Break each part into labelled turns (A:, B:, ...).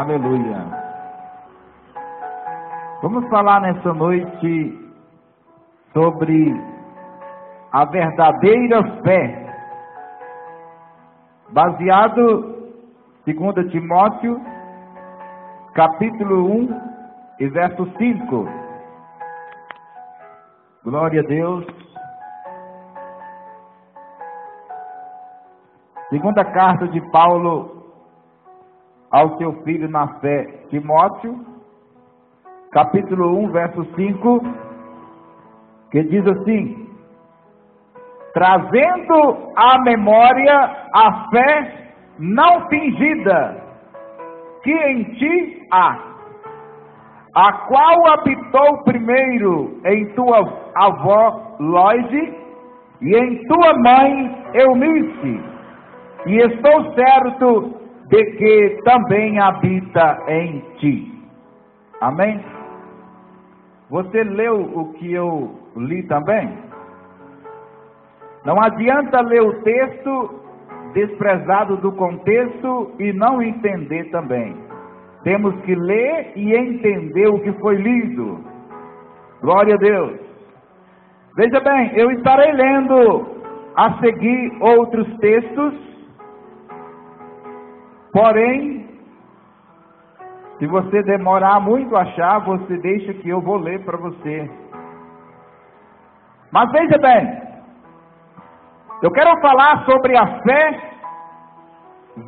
A: Aleluia. Vamos falar nessa noite sobre a verdadeira fé, baseado em 2 Timóteo, capítulo 1 e verso 5. Glória a Deus. Segunda carta de Paulo ao seu filho na fé, Timóteo, capítulo 1, verso 5, que diz assim: trazendo à memória a fé não fingida, que em ti há, a qual habitou primeiro em tua avó Loide e em tua mãe Eunice, e estou certo de que também habita em ti. Amém? Você leu o que eu li também? Não adianta ler o texto desprezado do contexto e não entender também. Temos que ler e entender o que foi lido. Glória a Deus. Veja bem, eu estarei lendo a seguir outros textos. Porém, se você demorar muito a achar, você deixa que eu vou ler para você. Mas veja bem, eu quero falar sobre a fé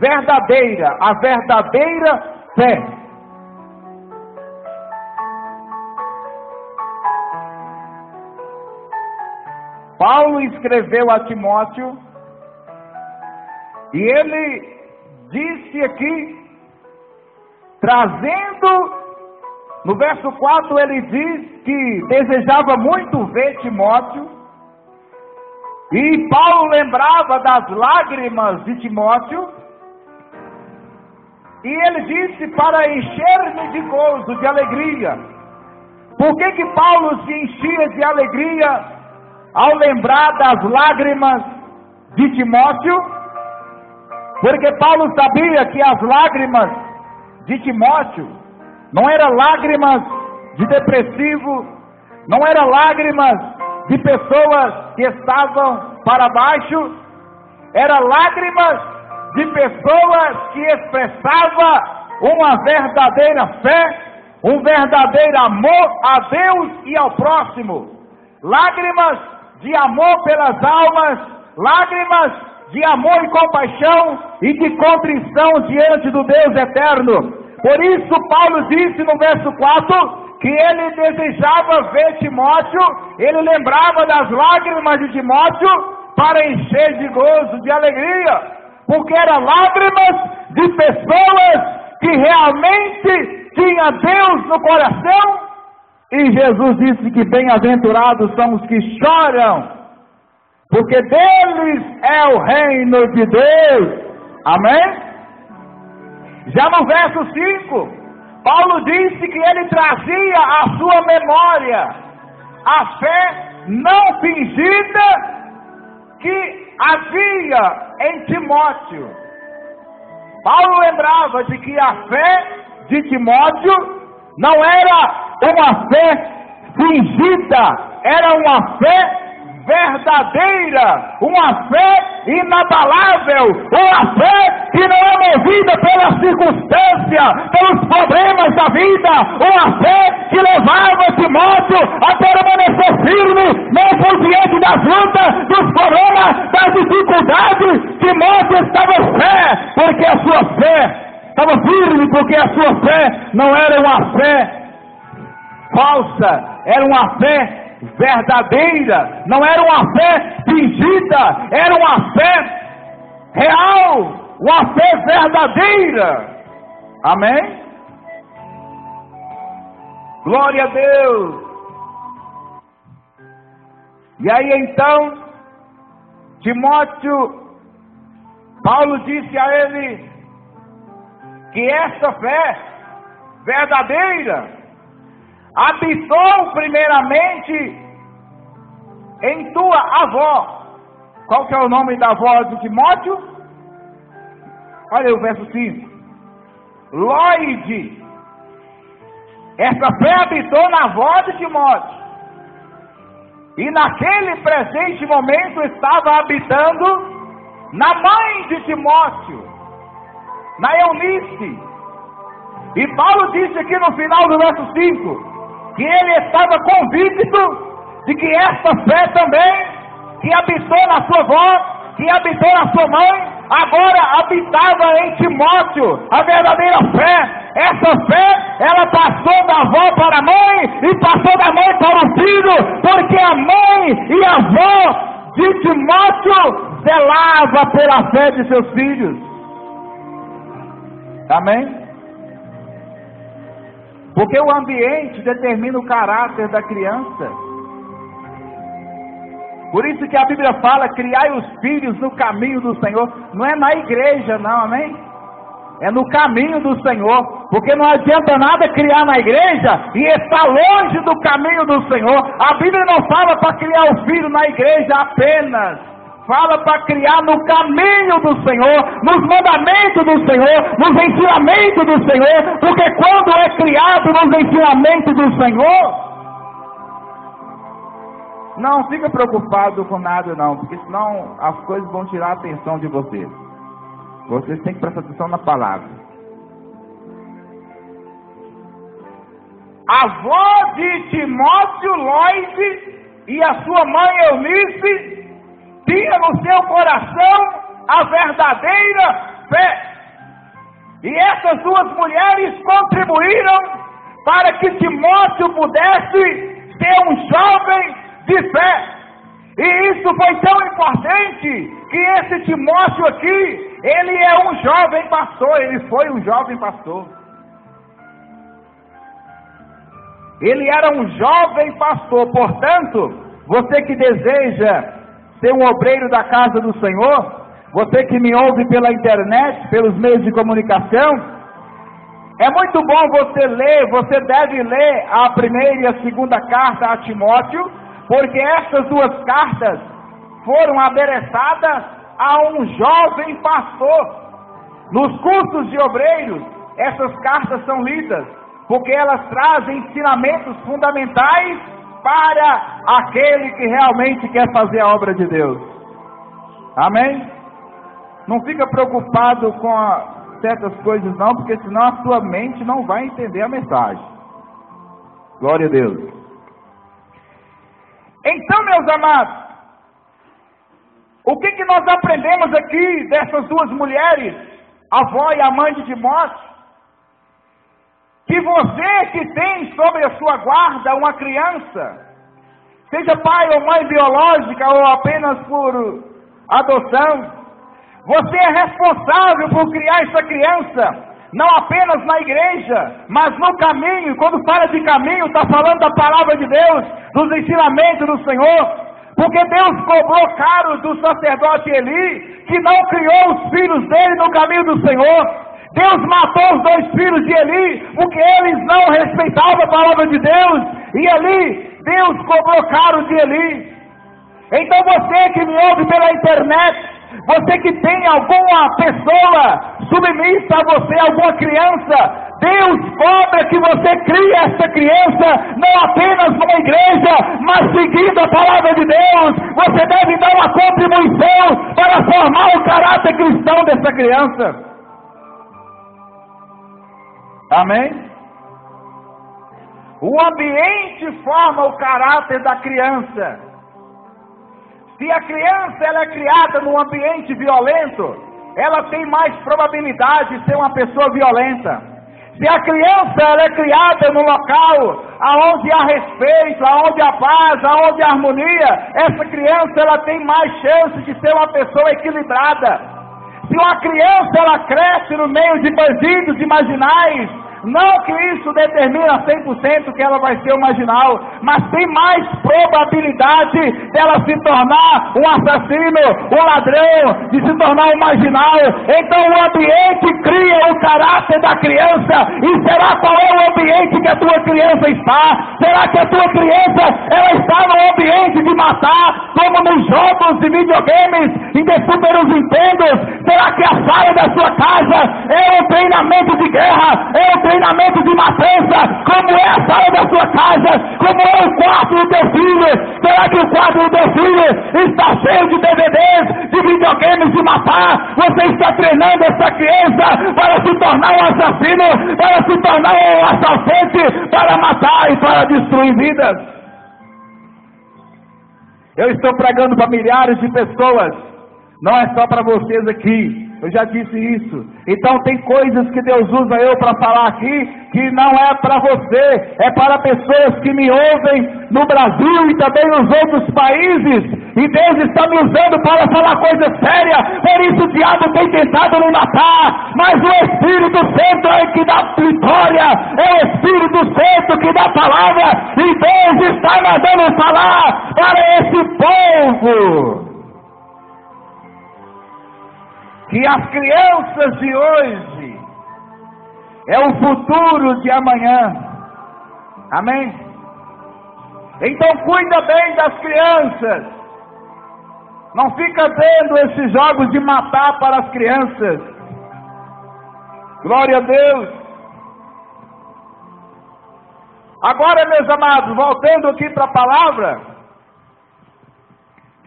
A: verdadeira, a verdadeira fé. Paulo escreveu a Timóteo e ele disse aqui, trazendo, no verso 4 ele diz que desejava muito ver Timóteo, e Paulo lembrava das lágrimas de Timóteo, e ele disse para encher-me de gozo, de alegria. Por que Paulo se enchia de alegria ao lembrar das lágrimas de Timóteo? Porque Paulo sabia que as lágrimas de Timóteo não eram lágrimas de depressivo, não eram lágrimas de pessoas que estavam para baixo, eram lágrimas de pessoas que expressavam uma verdadeira fé, um verdadeiro amor a Deus e ao próximo, lágrimas de amor pelas almas, lágrimas de amor e compaixão e de contrição diante do Deus eterno. Por isso Paulo disse no verso 4 que ele desejava ver Timóteo, ele lembrava das lágrimas de Timóteo para encher de gozo, de alegria, porque eram lágrimas de pessoas que realmente tinham Deus no coração, e Jesus disse que bem-aventurados são os que choram, porque deles é o reino de Deus. Amém? Já no verso 5, Paulo disse que ele trazia à sua memória a fé não fingida que havia em Timóteo. Paulo lembrava de que a fé de Timóteo não era uma fé fingida, era uma fé verdadeira, uma fé inabalável, uma fé que não é movida pela circunstância, pelos problemas da vida, uma fé que levava Timóteo a permanecer firme, não por diante das lutas, dos problemas, das dificuldades. Timóteo estava fé, porque a sua fé estava firme, porque a sua fé não era uma fé falsa, era uma fé verdadeira, não era uma fé fingida, era uma fé real, uma fé verdadeira. Amém? Glória a Deus. E aí então, Timóteo, Paulo disse a ele que essa fé verdadeira habitou primeiramente em tua avó. Qual que é o nome da avó de Timóteo? Olha aí o verso 5. Loide. Essa fé habitou na avó de Timóteo. E naquele presente momento estava habitando na mãe de Timóteo, na Eunice. E Paulo disse aqui no final do verso 5, que ele estava convicto de que esta fé também, que habitou na sua avó, que habitou na sua mãe, agora habitava em Timóteo, a verdadeira fé. Essa fé, ela passou da avó para a mãe, e passou da mãe para o filho, porque a mãe e a avó de Timóteo zelava pela fé de seus filhos. Amém? Porque o ambiente determina o caráter da criança. Por isso que a Bíblia fala, criai os filhos no caminho do Senhor. Não é na igreja não, amém? É no caminho do Senhor. Porque não adianta nada criar na igreja e estar longe do caminho do Senhor. A Bíblia não fala para criar o filho na igreja apenas. Fala para criar no caminho do Senhor, nos mandamentos do Senhor, nos ensinamentos do Senhor. Porque quando é criado nos ensinamentos do Senhor, não fica preocupado com nada não, porque senão as coisas vão tirar a atenção de vocês. Vocês têm que prestar atenção na palavra. A avó de Timóteo, Loide, e a sua mãe Eunice tinha no seu coração a verdadeira fé. E essas duas mulheres contribuíram para que Timóteo pudesse ser um jovem de fé. E isso foi tão importante que esse Timóteo aqui, ele é um jovem pastor, ele foi um jovem pastor. Ele era um jovem pastor, portanto, você que deseja ser um obreiro da casa do Senhor, você que me ouve pela internet, pelos meios de comunicação, é muito bom você ler, você deve ler a primeira e a segunda carta a Timóteo, porque essas duas cartas foram adereçadas a um jovem pastor. Nos cursos de obreiros, essas cartas são lidas, porque elas trazem ensinamentos fundamentais para aquele que realmente quer fazer a obra de Deus. Amém? Não fica preocupado com certas coisas não, porque senão a sua mente não vai entender a mensagem. Glória a Deus. Então, meus amados, o que nós aprendemos aqui dessas duas mulheres, a avó e a mãe de Timóteo? Que você que tem sobre a sua guarda uma criança, seja pai ou mãe biológica ou apenas por adoção, você é responsável por criar essa criança, não apenas na igreja, mas no caminho. Quando fala de caminho, está falando da palavra de Deus, dos ensinamentos do Senhor, porque Deus cobrou caro do sacerdote Eli, que não criou os filhos dele no caminho do Senhor. Deus matou os dois filhos de Eli, porque eles não respeitavam a palavra de Deus, e Eli, Deus cobrou caro de Eli. Então você que me ouve pela internet, você que tem alguma pessoa submissa a você, alguma criança, Deus cobra que você crie essa criança, não apenas numa igreja, mas seguindo a palavra de Deus. Você deve dar uma contribuição para formar o caráter cristão dessa criança. Amém? O ambiente forma o caráter da criança. Se a criança ela é criada num ambiente violento, ela tem mais probabilidade de ser uma pessoa violenta. Se a criança ela é criada num local aonde há respeito, aonde há paz, aonde há harmonia, essa criança ela tem mais chance de ser uma pessoa equilibrada. Se uma criança ela cresce no meio de bandidos e marginais, não que isso determina 100% que ela vai ser um marginal, mas tem mais probabilidade dela se tornar um assassino, um ladrão, de se tornar um marginal. Então o ambiente cria o caráter da criança. E será qual é o ambiente que a tua criança está? Será que a tua criança ela está no ambiente de matar, como nos jogos de videogames e de Super Nintendo? Será que a sala da sua casa é um treinamento de guerra? ensinamento de matança, como é a sala da sua casa, como é o quarto do teu filho. Será que o quarto do teu filho está cheio de DVDs, de videogames de matar? Você está treinando essa criança para se tornar um assassino, para se tornar um assaltante, para matar e para destruir vidas. Eu estou pregando para milhares de pessoas, não é só para vocês aqui. Eu já disse isso. Então tem coisas que Deus usa eu para falar aqui, que não é para você, é para pessoas que me ouvem no Brasil e também nos outros países. E Deus está me usando para falar coisa séria. Por isso o diabo tem tentado me matar, mas o Espírito Santo é que dá vitória, é o Espírito Santo que dá palavra, e Deus está mandando falar para esse povo. Que as crianças de hoje é o futuro de amanhã. Amém? Então cuida bem das crianças. Não fica vendo esses jogos de matar para as crianças. Glória a Deus. Agora, meus amados, voltando aqui para a palavra.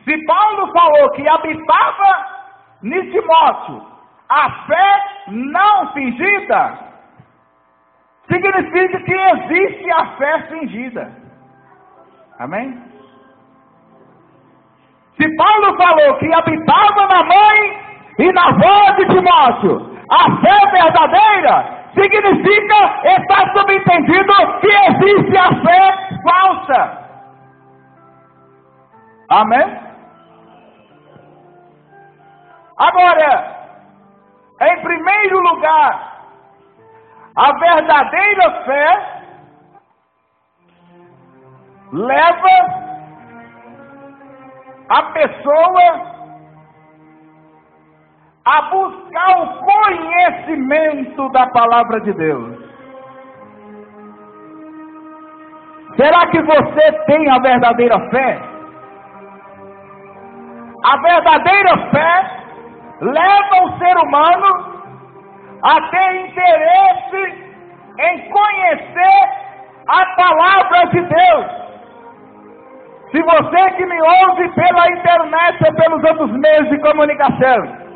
A: Se Paulo falou que habitava em Timóteo a fé não fingida, significa que existe a fé fingida. Amém? Se Paulo falou que habitava na mãe e na avó de Timóteo a fé verdadeira, significa, está subentendido, que existe a fé falsa. Amém? Agora, em primeiro lugar, a verdadeira fé leva a pessoa a buscar o conhecimento da palavra de Deus. Será que você tem a verdadeira fé? A verdadeira fé leva o ser humano a ter interesse em conhecer a palavra de Deus. Se você que me ouve pela internet ou pelos outros meios de comunicação,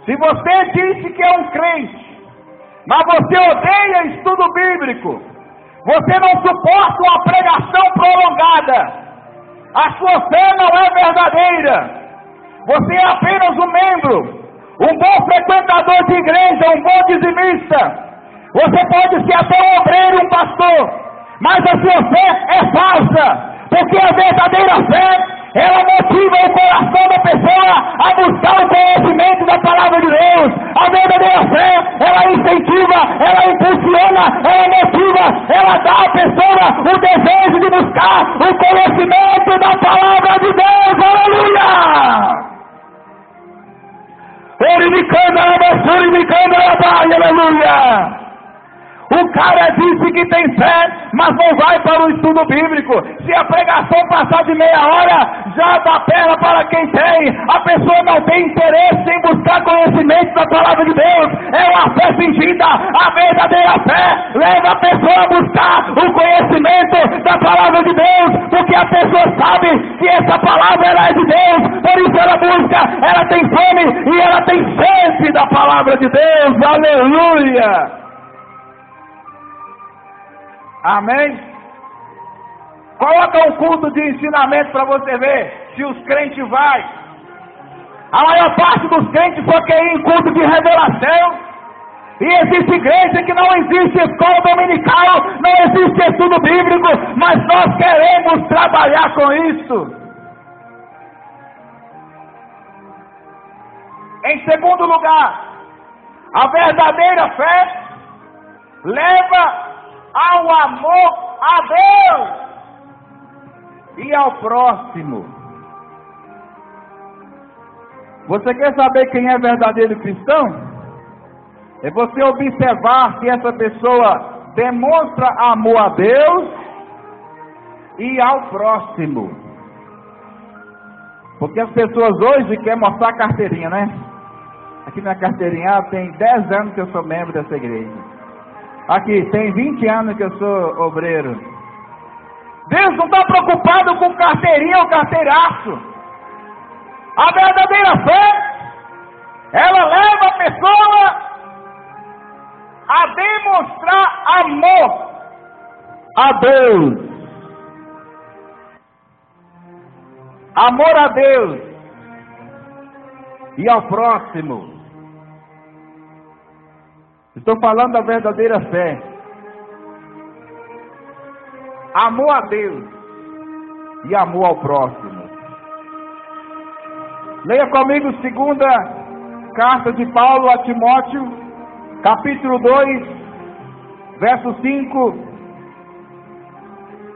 A: se você disse que é um crente, mas você odeia estudo bíblico, você não suporta uma pregação prolongada, a sua fé não é verdadeira. Você é apenas um membro, um bom frequentador de igreja, um bom dizimista. Você pode ser até um obreiro, um pastor, mas a sua fé é falsa, porque a verdadeira fé, ela motiva o coração da pessoa a buscar o conhecimento da palavra de Deus. A verdadeira fé, ela incentiva, ela impulsiona, ela motiva, ela dá à pessoa o desejo de buscar o conhecimento da palavra de Deus. Aleluia! Aleluia! O cara disse que tem fé, mas não vai para o estudo bíblico. Se a pregação passar de meia hora, já dá perna para quem tem. A pessoa não tem interesse em buscar conhecimento da palavra de Deus. É uma fé fingida. A verdadeira fé leva a pessoa a buscar o conhecimento da palavra de Deus, porque a pessoa sabe que essa palavra ela é de Deus. Por isso ela busca, ela tem fome e ela tem sede da palavra de Deus. Aleluia! Amém? Coloca um culto de ensinamento para você ver se os crentes vão. A maior parte dos crentes só quer ir em culto de revelação. E existe igreja que não existe escola dominical, não existe estudo bíblico, mas nós queremos trabalhar com isso. Em segundo lugar, a verdadeira fé leva ao amor a Deus e ao próximo. Você quer saber quem é verdadeiro cristão? É você observar se essa pessoa demonstra amor a Deus e ao próximo. Porque as pessoas hoje querem mostrar a carteirinha, né? Aqui na carteirinha tem 10 anos que eu sou membro dessa igreja. Aqui, tem 20 anos que eu sou obreiro. Deus não está preocupado com carteirinha ou carteiraço. A verdadeira fé, ela leva a pessoa a demonstrar amor a Deus. Amor a Deus e ao próximo. Estou falando da verdadeira fé. Amor a Deus e amor ao próximo. Leia comigo segunda carta de Paulo a Timóteo, capítulo 2, versos 5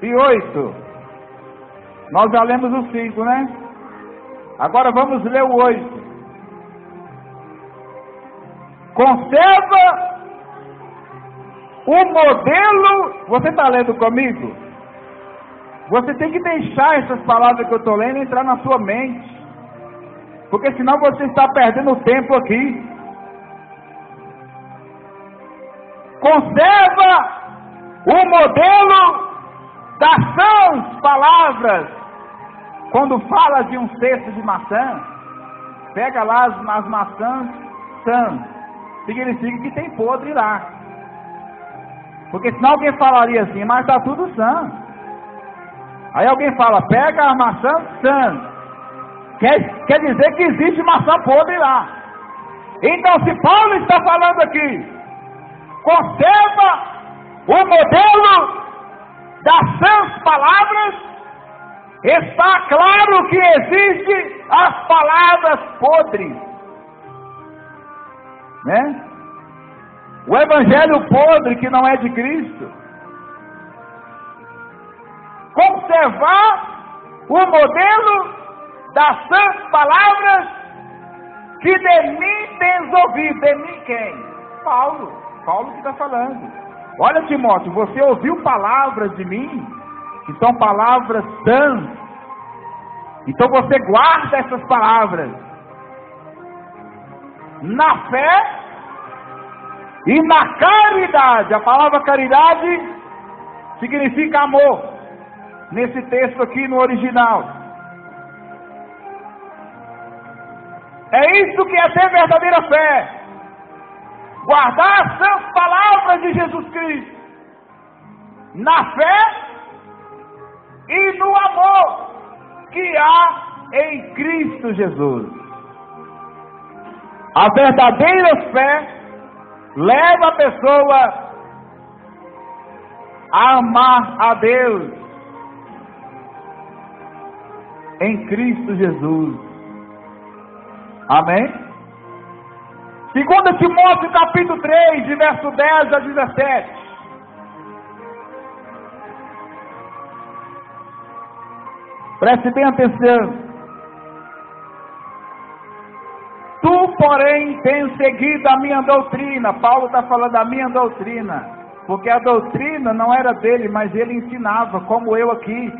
A: e 8. Nós já lemos o 5, né? Agora vamos ler o 8. Conserva o modelo. Você está lendo comigo? Você tem que deixar essas palavras que eu estou lendo entrar na sua mente, porque senão você está perdendo tempo aqui. Conserva o modelo das sãs palavras. Quando fala de um cesto de maçã, pega lá as maçãs sãs, significa que tem podre lá. Porque senão alguém falaria assim, mas está tudo sã. Aí alguém fala, pega a maçã sã. Quer dizer que existe maçã podre lá. Então, se Paulo está falando aqui, conserva o modelo das sãs palavras, está claro que existem as palavras podres, né? O evangelho podre que não é de Cristo. Conservar o modelo das sãs palavras que de mim tens ouvido. De mim quem? Paulo que está falando. Olha, Timóteo, você ouviu palavras de mim, que são palavras sãs. Então você guarda essas palavras na fé e na caridade. A palavra caridade significa amor, nesse texto aqui no original. É isso que é ter verdadeira fé. Guardar as sãs palavras de Jesus Cristo na fé e no amor que há em Cristo Jesus. A verdadeira fé leva a pessoa a amar a Deus em Cristo Jesus. Amém? 2 Timóteo capítulo 3, de verso 10 a 17. Preste bem atenção. Tu, porém, tens seguido a minha doutrina. Paulo está falando da minha doutrina, porque a doutrina não era dele, mas ele ensinava, como eu aqui.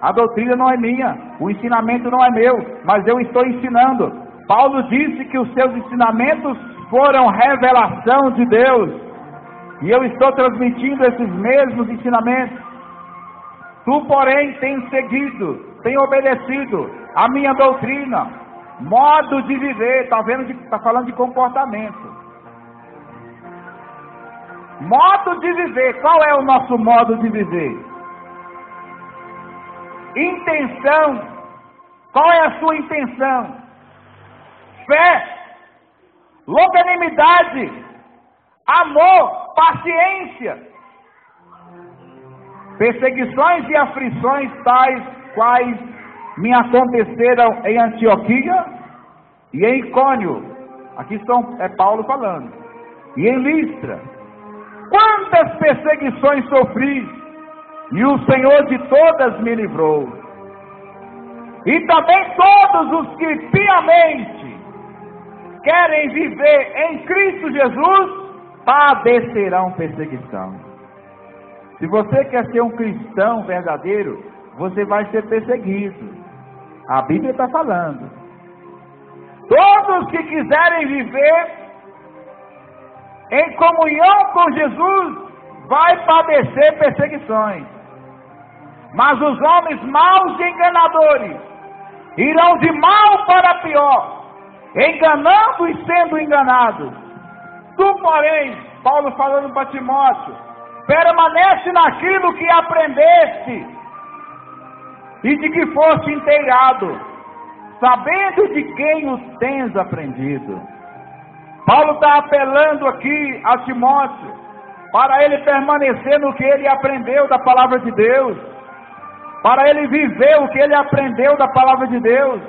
A: A doutrina não é minha, o ensinamento não é meu, mas eu estou ensinando. Paulo disse que os seus ensinamentos foram revelação de Deus, e eu estou transmitindo esses mesmos ensinamentos. Tu, porém, tens seguido, tens obedecido a minha doutrina, modo de viver. Está falando de comportamento. Modo de viver. Qual é o nosso modo de viver? Intenção. Qual é a sua intenção? Fé, longanimidade, amor, paciência. Perseguições e aflições tais quais me aconteceram em Antioquia e em Icônio. Aqui é Paulo falando. E em Listra. Quantas perseguições sofri, e o Senhor de todas me livrou. E também todos os que piamente querem viver em Cristo Jesus padecerão perseguição. Se você quer ser um cristão verdadeiro, você vai ser perseguido. A Bíblia está falando. Todos que quiserem viver em comunhão com Jesus vai padecer perseguições. Mas os homens maus e enganadores irão de mal para pior, enganando e sendo enganados. Tu, porém, Paulo falando para Timóteo, permanece naquilo que aprendeste e de que foste inteirado, sabendo de quem o tens aprendido. Paulo está apelando aqui a Timóteo, para ele permanecer no que ele aprendeu da palavra de Deus, para ele viver o que ele aprendeu da palavra de Deus,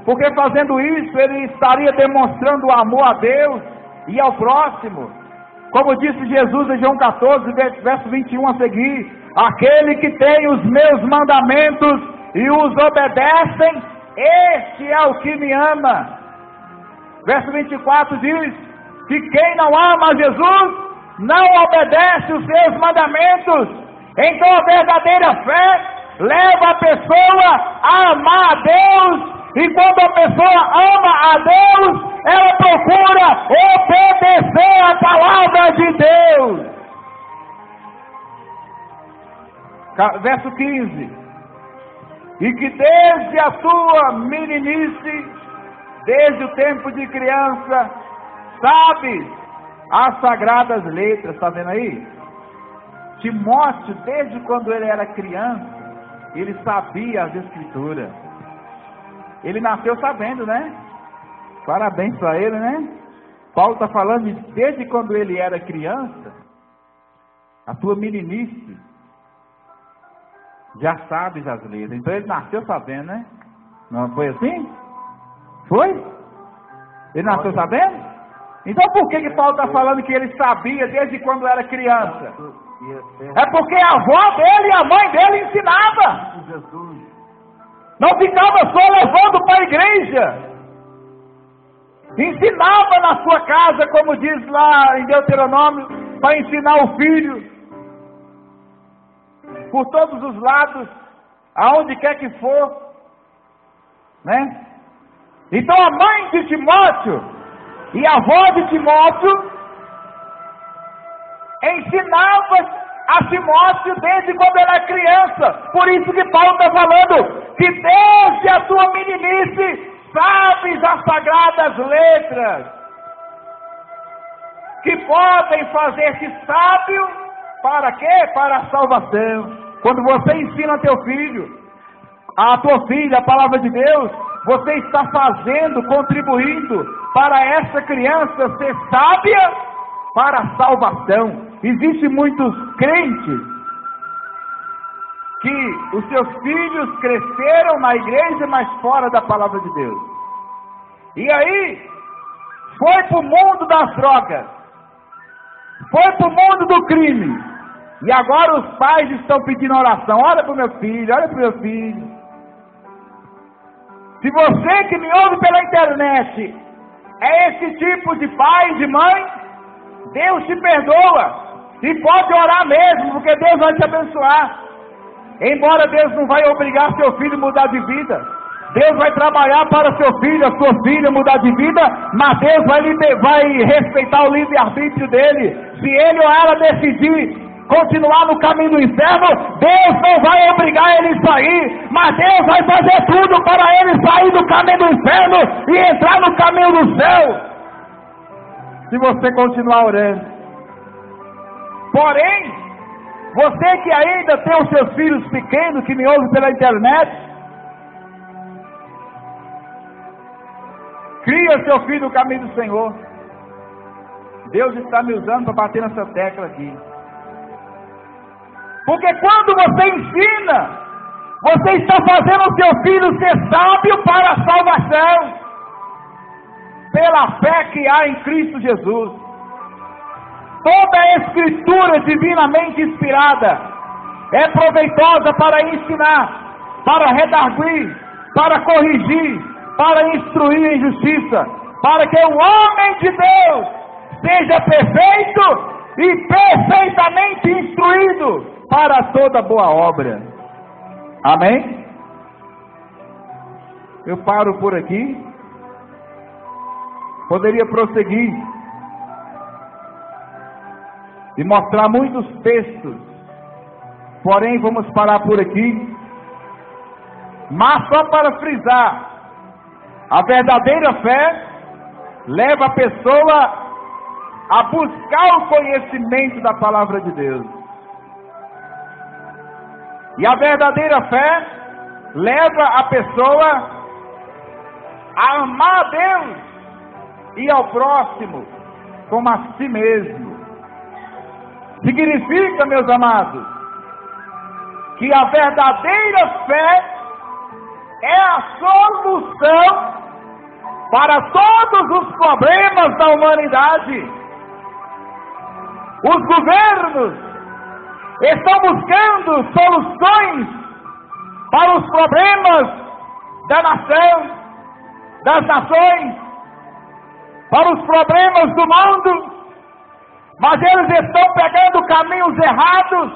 A: porque fazendo isso ele estaria demonstrando o amor a Deus e ao próximo. Como disse Jesus em João 14, verso 21 a seguir, aquele que tem os meus mandamentos e os obedecem, este é o que me ama. Verso 24 diz que quem não ama a Jesus não obedece os seus mandamentos. Então a verdadeira fé leva a pessoa a amar a Deus, e quando a pessoa ama a Deus, ela procura obedecer a palavra de Deus. Verso 15: e que desde a tua meninice, desde o tempo de criança, sabes as sagradas letras. Está vendo aí? Timóteo, desde quando ele era criança, ele sabia as escrituras. Ele nasceu sabendo, né? Parabéns para ele, né? Paulo está falando de desde quando ele era criança, a tua meninice, já sabes as letras. Então ele nasceu sabendo, né? Não foi assim? Foi? Ele nasceu sabendo? Então por que Paulo está falando que ele sabia desde quando era criança? É porque a avó dele e a mãe dele ensinavam. Não ficava só levando para a igreja. Ensinava na sua casa, como diz lá em Deuteronômio, para ensinar o filho. Por todos os lados, aonde quer que for. Né? Então a mãe de Timóteo e a avó de Timóteo ensinava a Timóteo desde quando ele era criança. Por isso que Paulo está falando que desde a tua meninice sabes as sagradas letras, que podem fazer-te sábio para quê? Para a salvação. Quando você ensina a teu filho, a tua filha, a palavra de Deus, você está fazendo, contribuindo para essa criança ser sábia para a salvação. Existem muitos crentes que os seus filhos cresceram na igreja, mas fora da palavra de Deus. E aí, foi para o mundo das drogas, foi para o mundo do crime, e agora os pais estão pedindo oração. Olha para o meu filho, olha para o meu filho. Se você que me ouve pela internet é esse tipo de pai, de mãe, Deus te perdoa. E pode orar mesmo, porque Deus vai te abençoar. Embora Deus não vai obrigar seu filho a mudar de vida, Deus vai trabalhar para seu filho, a sua filha mudar de vida, mas Deus vai respeitar o livre-arbítrio dele. Se ele ou ela decidir continuar no caminho do inferno, Deus não vai obrigar ele a sair, mas Deus vai fazer tudo para ele sair do caminho do inferno e entrar no caminho do céu, se você continuar orando. Porém, você que ainda tem os seus filhos pequenos, que me ouve pela internet, cria seu filho no caminho do Senhor. Deus está me usando para bater nessa tecla aqui. Porque quando você ensina, você está fazendo o seu filho ser sábio para a salvação, pela fé que há em Cristo Jesus. Toda a escritura divinamente inspirada é proveitosa para ensinar, para redarguir, para corrigir, para instruir em justiça, para que o homem de Deus seja perfeito e perfeitamente instruído para toda boa obra. Amém? Eu paro por aqui. Poderia prosseguir, e mostrar muitos textos, porém vamos parar por aqui. Mas só para frisar, a verdadeira fé leva a pessoa a buscar o conhecimento da palavra de Deus. E a verdadeira fé leva a pessoa a amar a Deus e ao próximo como a si mesmo. Significa, meus amados, que a verdadeira fé é a solução para todos os problemas da humanidade. Os governos estão buscando soluções para os problemas da nação, das nações, para os problemas do mundo, mas eles estão pegando caminhos errados.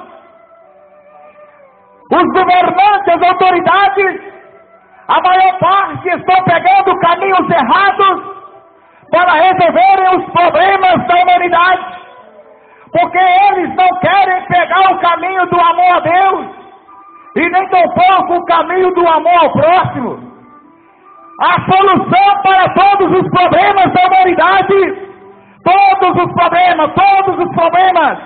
A: Os governantes, as autoridades, a maior parte estão pegando caminhos errados para resolverem os problemas da humanidade, porque eles não querem pegar o caminho do amor a Deus, e nem tampouco o caminho do amor ao próximo. A solução para todos os problemas da humanidade, todos os problemas,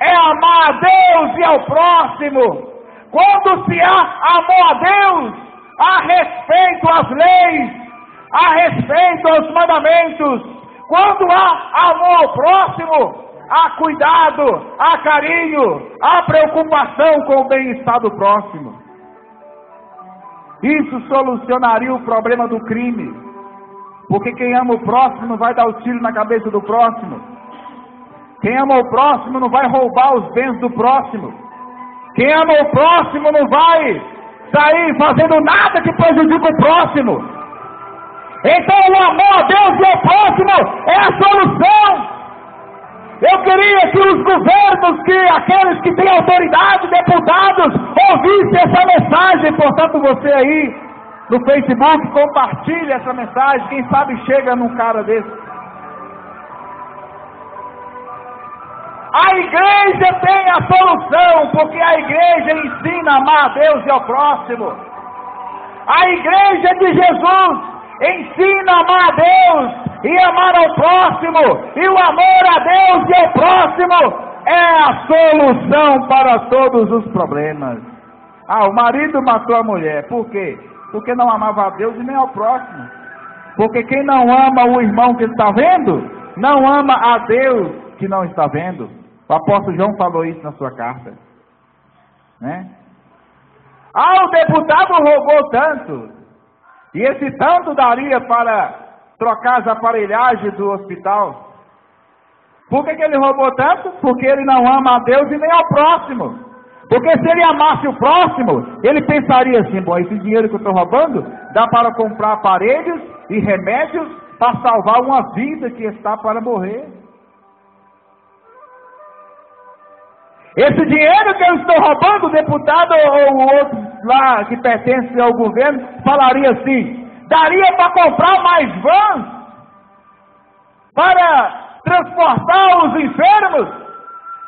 A: é amar a Deus e ao próximo. Quando se há amor a Deus, há respeito às leis, há respeito aos mandamentos. Quando há amor ao próximo, há cuidado, há carinho, há preocupação com o bem-estar do próximo. Isso solucionaria o problema do crime, porque quem ama o próximo não vai dar o tiro na cabeça do próximo. Quem ama o próximo não vai roubar os bens do próximo. Quem ama o próximo não vai sair fazendo nada que prejudique o próximo. Então o amor a Deus e ao próximo é a solução. Eu queria que os governos, que aqueles que têm autoridade, deputados, ouvissem essa mensagem. Portanto, você aí no Facebook, compartilhe essa mensagem. Quem sabe chega num cara desse. A igreja tem a solução, porque a igreja ensina a amar a Deus e ao próximo. A igreja de Jesus ensina a amar a Deus e amar ao próximo, e o amor a Deus e ao próximo é a solução para todos os problemas. O marido matou a mulher, por quê? Porque não amava a Deus e nem ao próximo. Porque quem não ama o irmão que está vendo, não ama a Deus que não está vendo. O apóstolo João falou isso na sua carta, né? O deputado roubou tanto, e esse tanto daria para trocar as aparelhagens do hospital. Por que ele roubou tanto? Porque ele não ama a Deus e nem ao próximo. Porque se ele amasse o próximo, ele pensaria assim: bom, esse dinheiro que eu estou roubando dá para comprar aparelhos e remédios para salvar uma vida que está para morrer. Esse dinheiro que eu estou roubando, o deputado ou o outro lá que pertence ao governo falaria assim: daria para comprar mais vans para transportar os enfermos,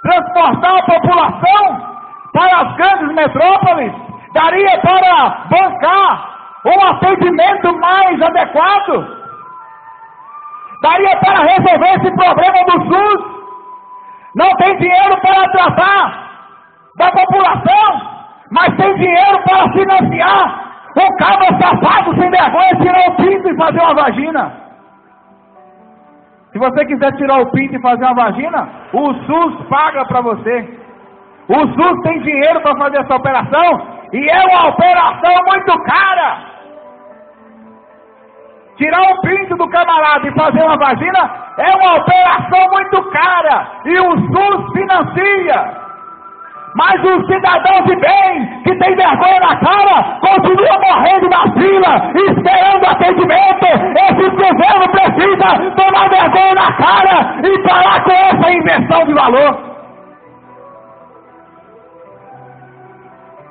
A: transportar a população para as grandes metrópoles, daria para bancar um atendimento mais adequado, daria para resolver esse problema do SUS. Não tem dinheiro para tratar da população, mas tem dinheiro para financiar um cabra safado sem vergonha tirar o pinto e fazer uma vagina. Se você quiser tirar o pinto e fazer uma vagina, o SUS paga para você. O SUS tem dinheiro para fazer essa operação, e é uma operação muito cara. Tirar o pinto do camarada e fazer uma vagina é uma operação muito cara, e o SUS financia. Mas os cidadãos de bem, que tem vergonha na cara, continuam morrendo na fila, esperando atendimento. Esse governo precisa tomar vergonha na cara e parar com essa inversão de valor.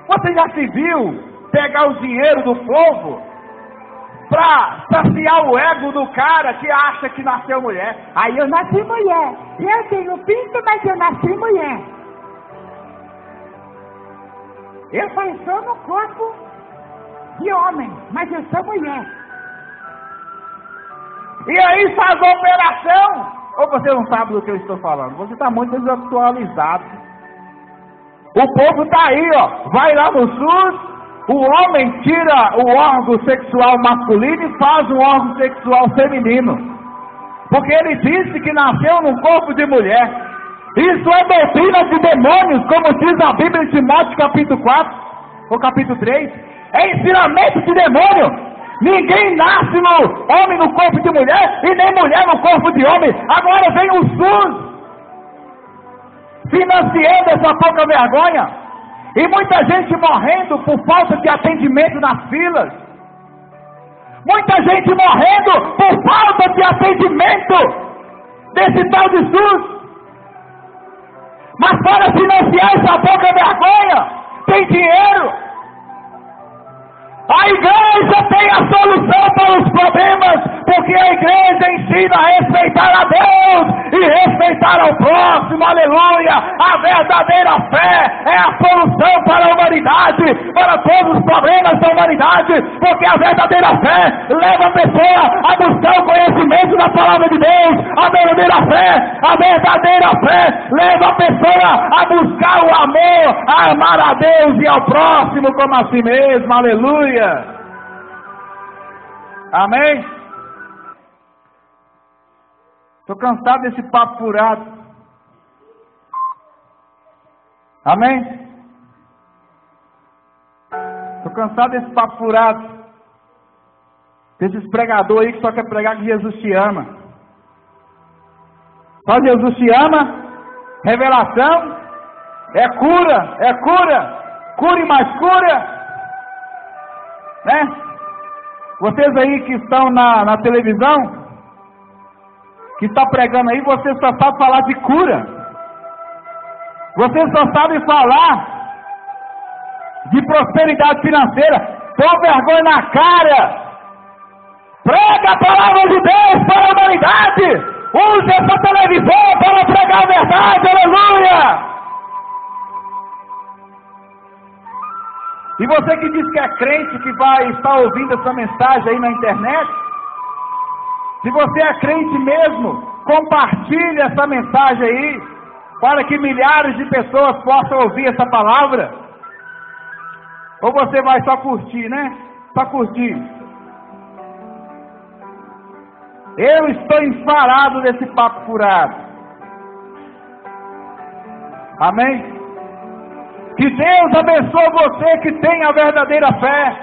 A: Você já se viu pegar o dinheiro do povo para saciar o ego do cara que acha que nasceu mulher.
B: Aí eu nasci mulher. Eu tenho pinto, mas eu nasci mulher. Eu só estou no corpo de homem, mas eu sou mulher.
A: E aí faz a operação. Ou você não sabe do que eu estou falando? Você está muito desatualizado. O povo está aí, ó. Vai lá no SUS, o homem tira o órgão sexual masculino e faz um órgão sexual feminino. Porque ele disse que nasceu num corpo de mulher. Isso é doutrina de demônios, como diz a Bíblia em Timóteo capítulo 4, ou capítulo 3. É ensinamento de demônio. Ninguém nasce no homem no corpo de mulher e nem mulher no corpo de homem. Agora vem o SUS financiando essa pouca vergonha. E muita gente morrendo por falta de atendimento nas filas. Muita gente morrendo por falta de atendimento desse tal de SUS. Mas para financiar essa pouca vergonha, tem dinheiro. A igreja tem a solução para os problemas, porque a igreja ensina a respeitar a Deus e respeitar ao próximo, aleluia. A verdadeira fé é a solução para a humanidade, para todos os problemas da humanidade, porque a verdadeira fé leva a pessoa a buscar o conhecimento da palavra de Deus. A verdadeira fé leva a pessoa a buscar o amor, a amar a Deus e ao próximo como a si mesmo, aleluia. Amém? Estou cansado desse papo furado. Amém? Estou cansado desse papo furado. Desses pregadores aí que só quer pregar que Jesus te ama. Só Jesus te ama? Revelação? É cura, é cura. Cura e mais cura. Né? Vocês aí que estão na televisão, que está pregando aí, vocês só sabem falar de cura. Vocês só sabem falar de prosperidade financeira. Põe vergonha na cara. Prega a palavra de Deus para a humanidade. Use essa televisão para pregar a verdade, aleluia. E você que diz que é crente, que vai estar ouvindo essa mensagem aí na internet, se você é crente mesmo, compartilhe essa mensagem aí, para que milhares de pessoas possam ouvir essa palavra. Ou você vai só curtir, né? Só curtir. Eu estou enfadado desse papo furado. Amém? Que Deus abençoe você que tem a verdadeira fé.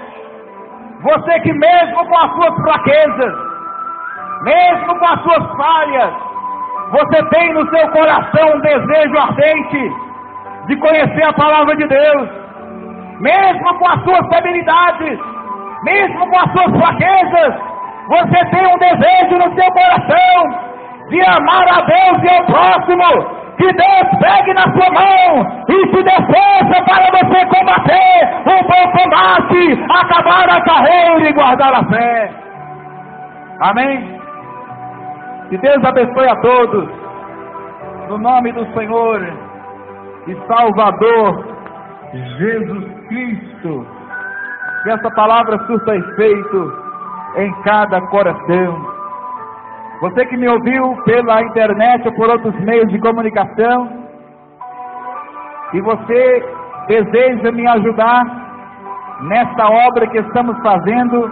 A: Você que mesmo com as suas fraquezas, mesmo com as suas falhas, você tem no seu coração um desejo ardente de conhecer a palavra de Deus. Mesmo com as suas debilidades, mesmo com as suas fraquezas, você tem um desejo no seu coração de amar a Deus e ao próximo. Que Deus pegue na sua mão e te dê força para você combater o bom combate, acabar a carreira e guardar a fé. Amém? Que Deus abençoe a todos, no nome do Senhor e Salvador Jesus Cristo. Que essa palavra surta efeito em cada coração. Você que me ouviu pela internet ou por outros meios de comunicação, e você deseja me ajudar nesta obra que estamos fazendo,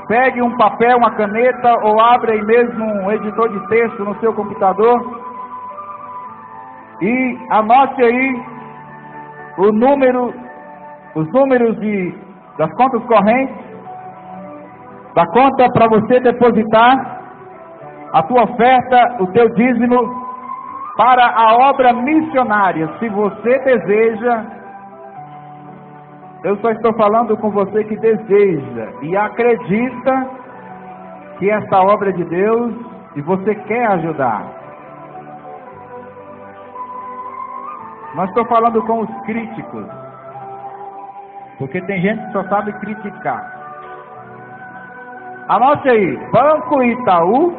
A: pegue um papel, uma caneta, ou abre aí mesmo um editor de texto no seu computador, e anote aí os números das contas correntes, da conta para você depositar a tua oferta, o teu dízimo, para a obra missionária. Se você deseja, eu só estou falando com você que deseja e acredita que essa obra é de Deus e você quer ajudar. Não estou falando com os críticos, porque tem gente que só sabe criticar. Anote aí, Banco Itaú,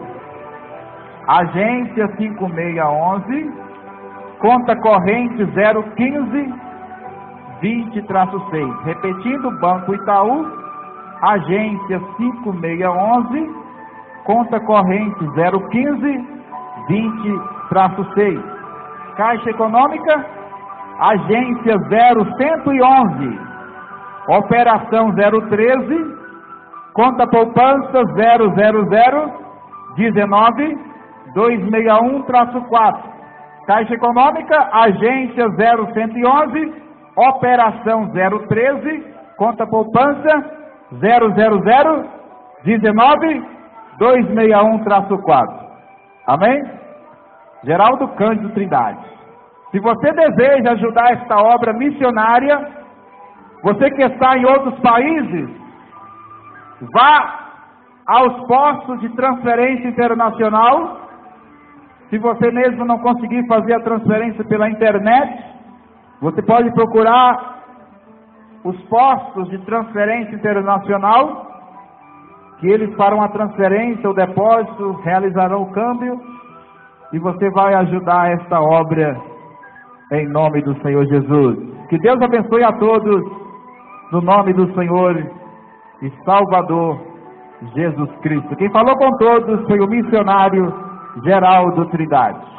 A: agência 5611, conta corrente 015 20-6. Repetindo, Banco Itaú, agência 5611, conta corrente 015 20-6. Caixa Econômica, agência 0111, operação 013, conta poupança 000-19-261-4. Caixa Econômica, agência 0111, operação 013, conta poupança 000-19-261-4. Amém? Geraldo Cândido Trindade. Se você deseja ajudar esta obra missionária, você que está em outros países, vá aos postos de transferência internacional. Se você mesmo não conseguir fazer a transferência pela internet, você pode procurar os postos de transferência internacional, que eles farão a transferência, o depósito, realizarão o câmbio, e você vai ajudar esta obra em nome do Senhor Jesus. Que Deus abençoe a todos, no nome do Senhor e Salvador Jesus Cristo. Quem falou com todos foi o missionário Geraldo Trindade.